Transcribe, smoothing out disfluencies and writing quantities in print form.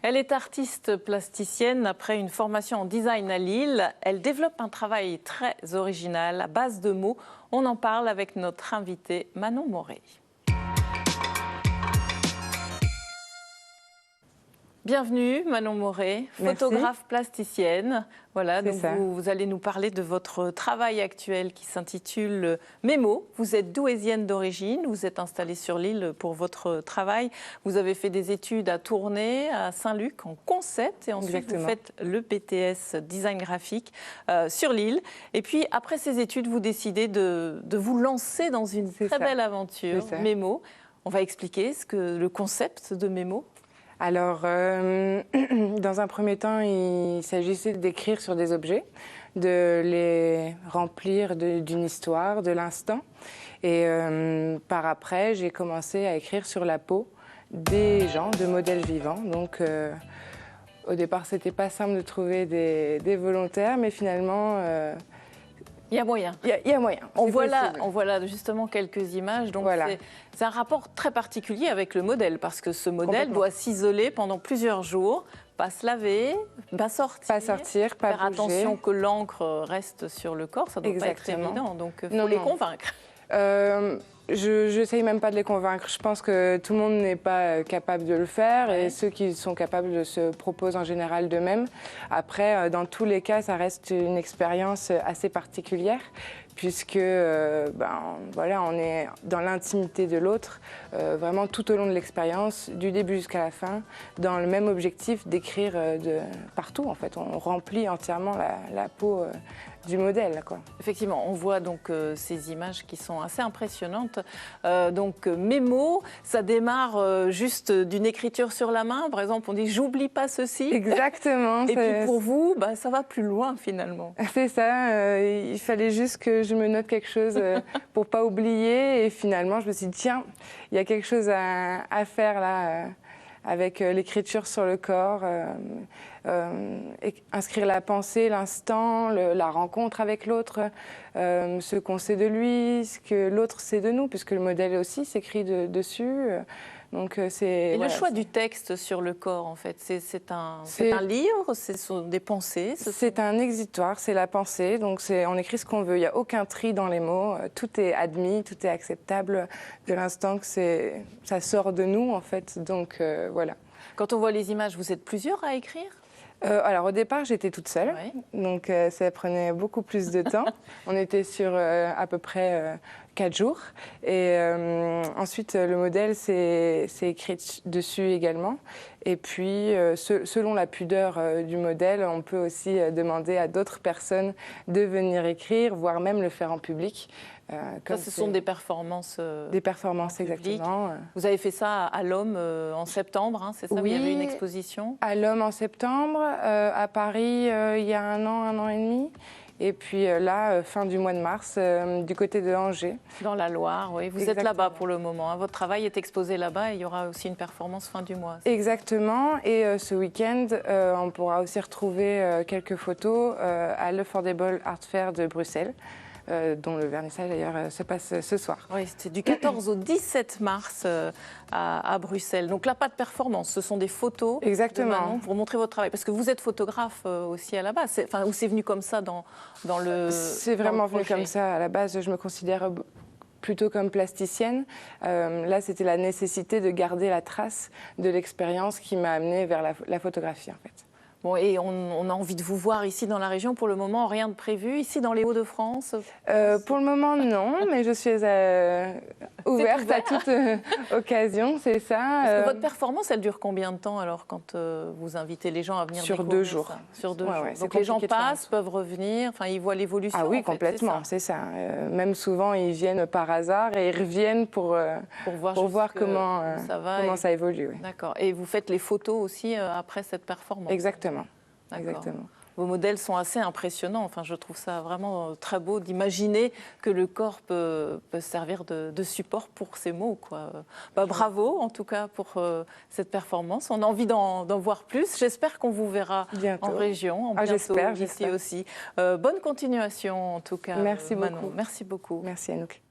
Elle est artiste plasticienne après une formation en design à Lille. Elle développe un travail très original à base de mots. On en parle avec notre invitée Manon Moré. Bienvenue Manon Moré, photographe plasticienne. Voilà, donc vous allez nous parler de votre travail actuel qui s'intitule Mémo. Vous êtes douaisienne d'origine, vous êtes installée sur Lille pour votre travail. Vous avez fait des études à Tournai, à Saint-Luc en concept et ensuite vous faites le BTS design graphique sur Lille. Et puis après ces études, vous décidez de vous lancer dans une très belle aventure, Mémo. On va expliquer le concept de Mémo. Alors, dans un premier temps, il s'agissait d'écrire sur des objets, de les remplir d'une histoire, de l'instant. Et par après, j'ai commencé à écrire sur la peau des gens, de modèles vivants. Donc, au départ, c'était pas simple de trouver des volontaires, mais finalement... il y a moyen. Il y a moyen. On voit là justement quelques images. Donc voilà. C'est un rapport très particulier avec le modèle parce que ce modèle doit s'isoler pendant plusieurs jours, pas se laver, pas sortir, pas faire bouger. attention que l'encre reste sur le corps. Ça ne doit pas être évident. Donc il faut les convaincre. Je n'essaye même pas de les convaincre. Je pense que tout le monde n'est pas capable de le faire et ceux qui sont capables se proposent en général d'eux-mêmes. Après, dans tous les cas, ça reste une expérience assez particulière puisque voilà, on est dans l'intimité de l'autre, vraiment tout au long de l'expérience, du début jusqu'à la fin, dans le même objectif d'écrire partout. En fait, on remplit entièrement la peau du modèle, quoi. Effectivement, on voit donc ces images qui sont assez impressionnantes. Donc Mémo, ça démarre juste d'une écriture sur la main. Par exemple, on dit « j'oublie pas ceci ». Exactement. Et puis pour vous, ça va plus loin finalement. C'est ça, il fallait juste que je me note quelque chose pour pas oublier. Et finalement, je me suis dit, tiens, il y a quelque chose à faire là, avec l'écriture sur le corps. Inscrire la pensée, l'instant, la rencontre avec l'autre, ce qu'on sait de lui, ce que l'autre sait de nous, puisque le modèle aussi s'écrit dessus. Donc, le choix du texte sur le corps, en fait, c'est un livre, ce sont des pensées. C'est un exitoire, c'est la pensée, donc on écrit ce qu'on veut, il n'y a aucun tri dans les mots, tout est admis, tout est acceptable de l'instant que ça sort de nous, en fait, donc voilà. Quand on voit les images, vous êtes plusieurs à écrire ? Alors au départ, j'étais toute seule, donc ça prenait beaucoup plus de temps. On était sur à peu près 4 jours. Et ensuite, le modèle s'est écrit dessus également. Et puis, selon la pudeur du modèle, on peut aussi demander à d'autres personnes de venir écrire, voire même le faire en public. Ce sont des performances. Des performances, exactement. Vous avez fait ça à l'Homme en septembre, hein, c'est ça? Oui, il y avait une exposition. À l'Homme en septembre, à Paris il y a un an et demi. Et puis là, fin du mois de mars, du côté de Angers. Dans la Loire, oui. Vous êtes là-bas pour le moment. Hein. Votre travail est exposé là-bas et il y aura aussi une performance fin du mois. Exactement. Et ce week-end, on pourra aussi retrouver quelques photos à l'Affordable Art Fair de Bruxelles. Dont le vernissage d'ailleurs se passe ce soir. Oui, c'était du 14 au 17 mars à Bruxelles. Donc là, pas de performance, ce sont des photos. Exactement. De Manon pour montrer votre travail. Parce que vous êtes photographe aussi à la base, ou c'est venu comme ça dans le C'est vraiment venu comme ça. À la base, je me considère plutôt comme plasticienne. Là, c'était la nécessité de garder la trace de l'expérience qui m'a amenée vers la photographie, en fait. Bon, et on a envie de vous voir ici dans la région. Pour le moment, rien de prévu. Ici, dans les Hauts-de-France Pour le moment, non. Mais je suis ouverte à toute occasion, c'est ça. Parce que votre performance, elle dure combien de temps alors quand vous invitez les gens à venir Sur 2 jours. Sur 2 jours. Donc les gens passent, peuvent revenir, ils voient l'évolution. Ah oui, complètement, c'est ça. Même souvent, ils viennent par hasard et ils reviennent pour voir comment ça évolue. Oui. D'accord. Et vous faites les photos aussi après cette performance. Exactement. Exactement. Vos modèles sont assez impressionnants. Je trouve ça vraiment très beau d'imaginer que le corps peut servir de support pour ces mots, quoi. Bravo, en tout cas, pour cette performance. On a envie d'en voir plus. J'espère qu'on vous verra bientôt. En région, j'espère ici aussi. Bonne continuation, en tout cas. Merci Manon. beaucoup. Merci beaucoup. Merci, Anouk.